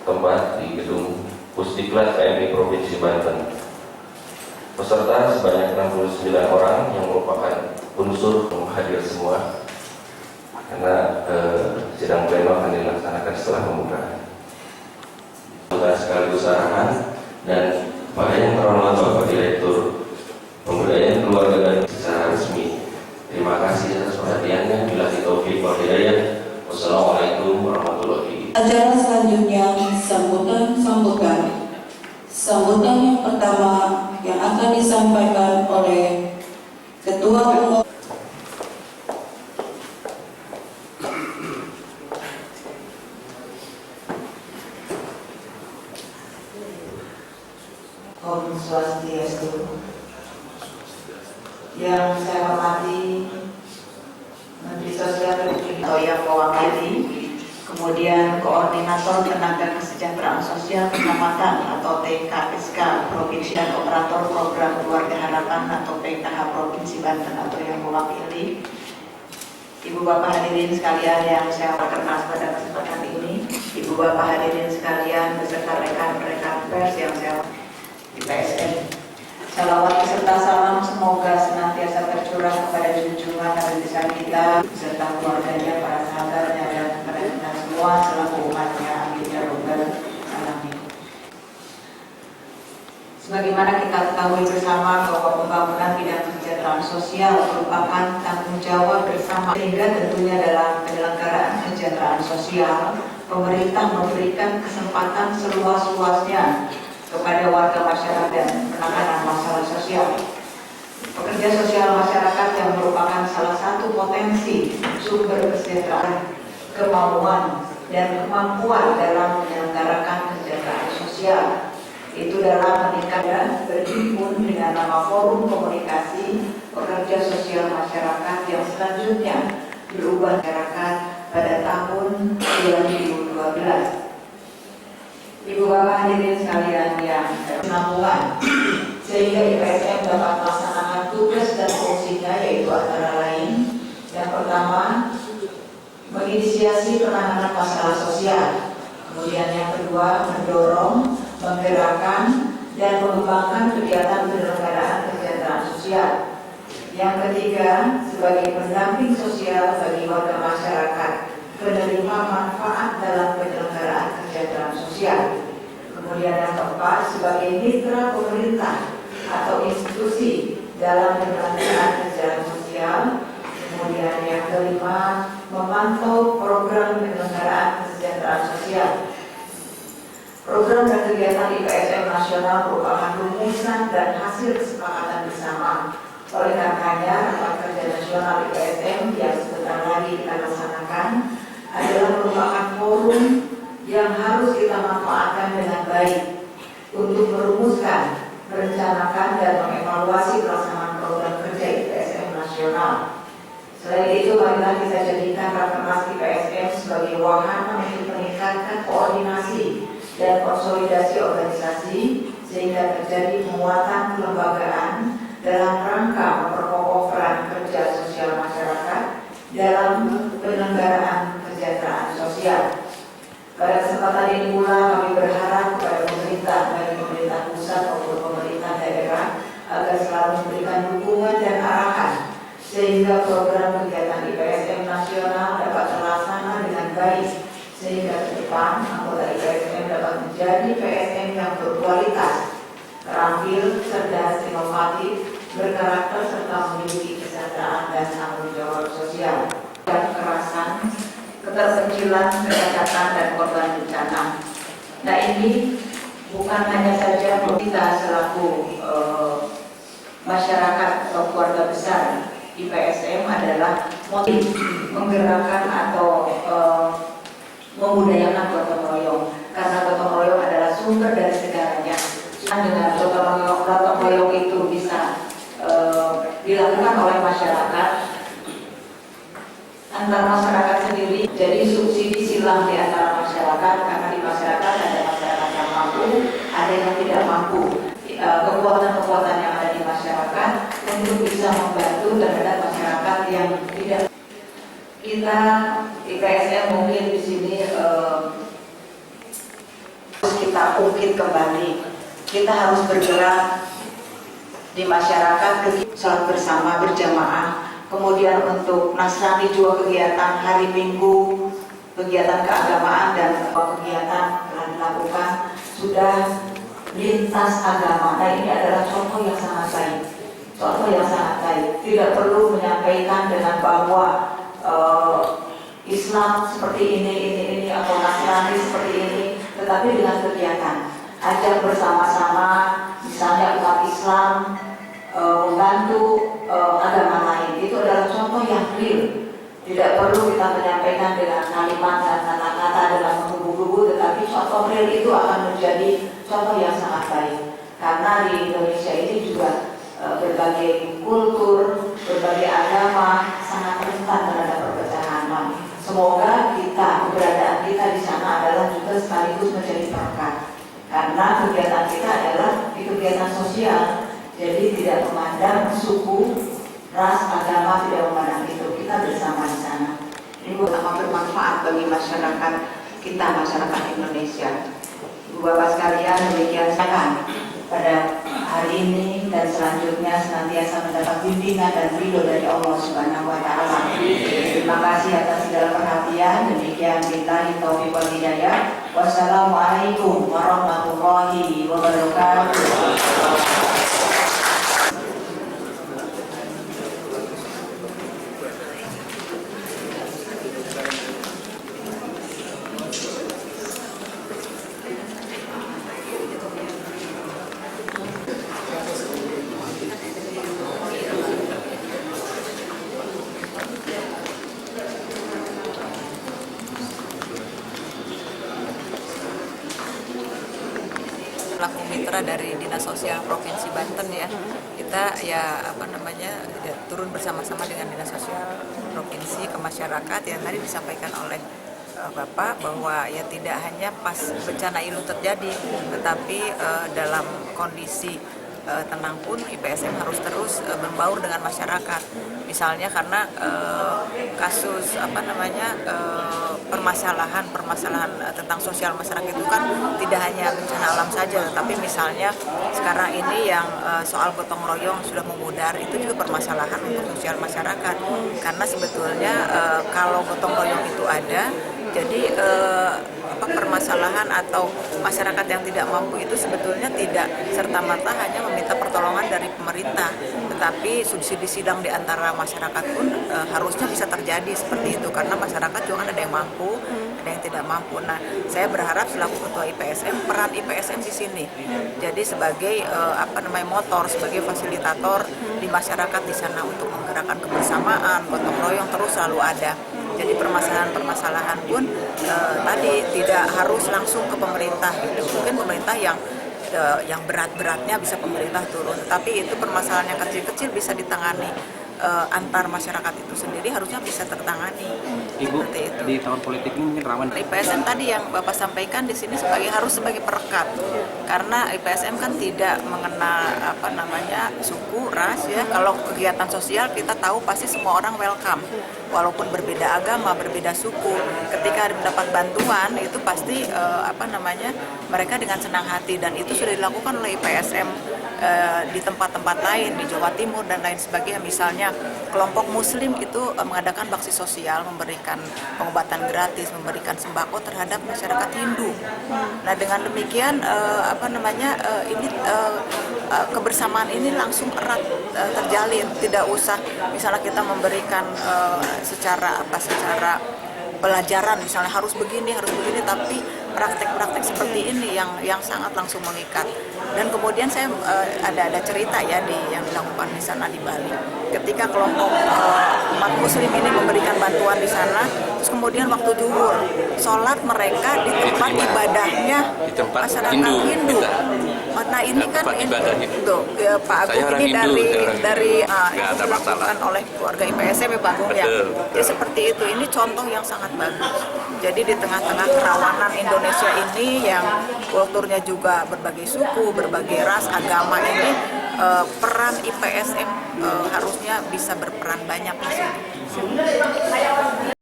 tempat di gedung Pusdiklat PMI Provinsi Banten. Peserta sebanyak 69 orang yang merupakan unsur hadir semua, karena sidang pleno akan dilaksanakan setelah pembukaan. Sekaligus arahan dan Pak yang terhormat Bapak Direktur Pemberdayaan Keluarga dan secara resmi. Terima kasih atas perhatiannya. Billahi taufiq wal hidayah. Wassalamualaikum warahmatullahi wabarakatuh. Acara selanjutnya sambutan yang pertama yang akan disampaikan oleh Ketua Umum Om Swastiastu. Yang saya hormati Menteri Sosial Republik yang mewakili, kemudian Koordinator Tenaga Kesejahteraan Sosial Kecamatan atau TKSK Provinsi dan Operator Program Keluarga Harapan atau PKH Provinsi Banten atau yang mewakili, Ibu Bapak hadirin sekalian yang saya perkenalkan pada kesempatan ini, Ibu Bapak hadirin sekalian beserta rekan-rekan pers yang saya di PSM. Salawat beserta salam semoga senantiasa tercurah kepada junjungan Nabi besar kita beserta keluarganya, para sahabatnya, dan kepada kita semua selaku umatnya. Amin ya rabbal alamin. Sebagaimana kita ketahui bersama bahwa pembangunan bidang kesejahteraan sosial merupakan tanggung jawab bersama, sehingga tentunya dalam penyelenggaraan kesejahteraan sosial pemerintah memberikan kesempatan seluas-luasnya kepada warga masyarakat dan penanganan masalah sosial. Pekerja sosial masyarakat yang merupakan salah satu potensi sumber kesejahteraan, kemauan dan kemampuan dalam menyelenggarakan kesejahteraan sosial. Itu dalam meningkatkan berhimpun dengan nama Forum Komunikasi Pekerja Sosial Masyarakat yang selanjutnya berubah masyarakat pada tahun 2012. Ibu Bapak hadirin sekalian yang berkesinambungan, sehingga IPSM dapat melaksanakan tugas dan fungsinya, yaitu antara lain yang pertama menginisiasi penanganan masalah sosial, kemudian yang kedua mendorong, menggerakkan dan mengembangkan kegiatan penyelenggaraan kesejahteraan sosial, yang ketiga sebagai pendamping sosial bagi warga masyarakat penerima manfaat dalam penyelenggaraan kesejahteraan sosial. Kemudian yang keempat sebagai mitra pemerintah atau institusi dalam penyelenggaraan kesejahteraan sosial. Kemudian yang kelima memantau program penyelenggaraan kesejahteraan sosial. Program dan kegiatan IPSM nasional merupakan rumusan dan hasil kesepakatan bersama. Oleh karenanya rapat kerja nasional IPSM yang sebentar lagi kita laksanakan adalah merupakan forum yang harus kita manfaatkan dengan baik untuk merumuskan, merencanakan dan mengevaluasi pelaksanaan program kerja IPSM nasional. Selain itu, marilah kita jadikan Rakernas IPSM sebagai wahana untuk meningkatkan koordinasi dan konsolidasi organisasi sehingga terjadi penguatan kelembagaan dalam rangka memperkokoh peran kerja sosial masyarakat dalam penyelenggaraan kesejahteraan sosial. Pada kesempatan ini pula kami berharap kepada pemerintah, baik pemerintah pusat maupun pemerintah daerah, agar selalu memberikan dukungan dan arahan sehingga program kegiatan IPSM nasional dapat terlaksana dengan baik, sehingga ke depan anggota IPSM dapat menjadi PSM yang berkualitas, terampil, cerdas, inovatif, berkarakter serta memiliki kesejahteraan dan tanggung jawab sosial. Dan kekerasan, keterpencilan, kecacatan dan korban bencana. Nah, ini bukan hanya saja kita selaku masyarakat atau keluarga besar IPSM adalah motif menggerakkan atau membudayakan gotong royong, karena gotong royong adalah sumber dari segalanya. Dengan gotong royong itu bisa dilakukan oleh masyarakat, antar masyarakat sendiri, jadi subsidi silang di antara masyarakat, karena di masyarakat ada masyarakat yang mampu, ada yang tidak mampu. Kekuatan-kekuatan yang ada di masyarakat untuk bisa membantu terhadap masyarakat yang tidak. Kita IPSM mungkin di sini harus kita ungkit kembali. Kita harus bergerak di masyarakat, sholat bersama berjamaah. Kemudian untuk Nasrani juga kegiatan hari Minggu, kegiatan keagamaan dan kegiatan telah dilakukan sudah lintas agama. Nah, ini adalah contoh yang sangat baik. Contoh yang sangat baik. Tidak perlu menyampaikan dengan bahwa Islam seperti ini atau Nasrani seperti ini, tetapi dengan kegiatan. Ajak bersama-sama, misalnya umat Islam membantu agama lain. Itu adalah contoh yang real. Tidak perlu kita menyampaikan dengan kalimat dan kata-kata dalam menggebu-gebu, tetapi contoh real itu akan menjadi contoh yang sangat baik. Karena di Indonesia ini juga berbagai kultur, berbagai agama sangat rentan terhadap perpecahan. Semoga keberadaan kita di sana adalah juga sekaligus menjadi berkat. Karena kegiatan kita adalah di kegiatan sosial. Jadi tidak memandang suku, ras, agama, tidak memandang itu. Kita bersama di sana. Ini akan bermanfaat bagi masyarakat kita, masyarakat Indonesia. Bapak sekalian, demikian saya pada hari ini dan selanjutnya senantiasa mendapat bimbingan dan ridho dari Allah Subhanahu wa Ta'ala. Terima kasih atas segala perhatian. Demikian billahi taufiq wal hidayah. Wassalamualaikum warahmatullahi wabarakatuh. Selaku mitra dari Dinas Sosial Provinsi Banten ya, kita turun bersama-sama dengan Dinas Sosial Provinsi ke masyarakat yang tadi disampaikan oleh Bapak bahwa ya tidak hanya pas bencana ILU terjadi, tetapi dalam kondisi tenang pun IPSM harus terus membaur dengan masyarakat. Misalnya karena kasus permasalahan tentang sosial masyarakat itu kan tidak hanya bencana alam saja, tapi misalnya sekarang ini yang soal gotong royong sudah memudar, itu juga permasalahan untuk sosial masyarakat. Karena sebetulnya kalau gotong royong itu ada, jadi permasalahan atau masyarakat yang tidak mampu itu sebetulnya tidak serta-merta hanya meminta pertolongan dari pemerintah, tetapi subsidi sidang di antara masyarakat pun harusnya bisa terjadi seperti itu, karena masyarakat juga kan ada yang mampu, ada yang tidak mampu. Nah, saya berharap selaku ketua IPSM, peran IPSM di sini jadi sebagai motor, sebagai fasilitator di masyarakat di sana untuk menggerakkan kebersamaan, gotong royong terus selalu ada. Jadi permasalahan-permasalahan pun tadi tidak harus langsung ke pemerintah gitu. Mungkin pemerintah yang berat-beratnya bisa pemerintah turun, tapi itu permasalahan yang kecil-kecil bisa ditangani antar masyarakat itu sendiri, harusnya bisa tertangani. Ibu, seperti itu. di tahun politik ini mungkin rawan. IPSM tadi yang Bapak sampaikan di sini harus sebagai perekat, karena IPSM kan tidak mengenal suku, ras ya. Kalau kegiatan sosial kita tahu pasti semua orang welcome, walaupun berbeda agama, berbeda suku. Ketika mendapat bantuan itu pasti mereka dengan senang hati, dan itu sudah dilakukan oleh IPSM di tempat-tempat lain di Jawa Timur dan lain sebagainya. Misalnya kelompok Muslim itu mengadakan bakti sosial, memberikan pengobatan gratis, memberikan sembako terhadap masyarakat Hindu. Nah, dengan demikian kebersamaan ini langsung erat terjalin. Tidak usah misalnya kita memberikan secara pelajaran, misalnya harus begini, tapi praktek-praktek seperti ini yang sangat langsung mengikat. Dan kemudian saya ada cerita ya yang dilakukan di sana di Bali. Ketika kelompok umat Muslim ini memberikan bantuan di sana, terus kemudian waktu zuhur, sholat mereka di tempat ibadahnya masyarakat Hindu. Nah, ini kan Pak Agung ini dari dilakukan oleh keluarga IPSM ya Pak Agung ya. Jadi seperti itu, ini contoh yang sangat bagus. Jadi di tengah-tengah kerawanan Indonesia ini yang kulturnya juga berbagai suku, berbagai ras, agama ini, peran IPSM harusnya bisa berperan banyak di sini.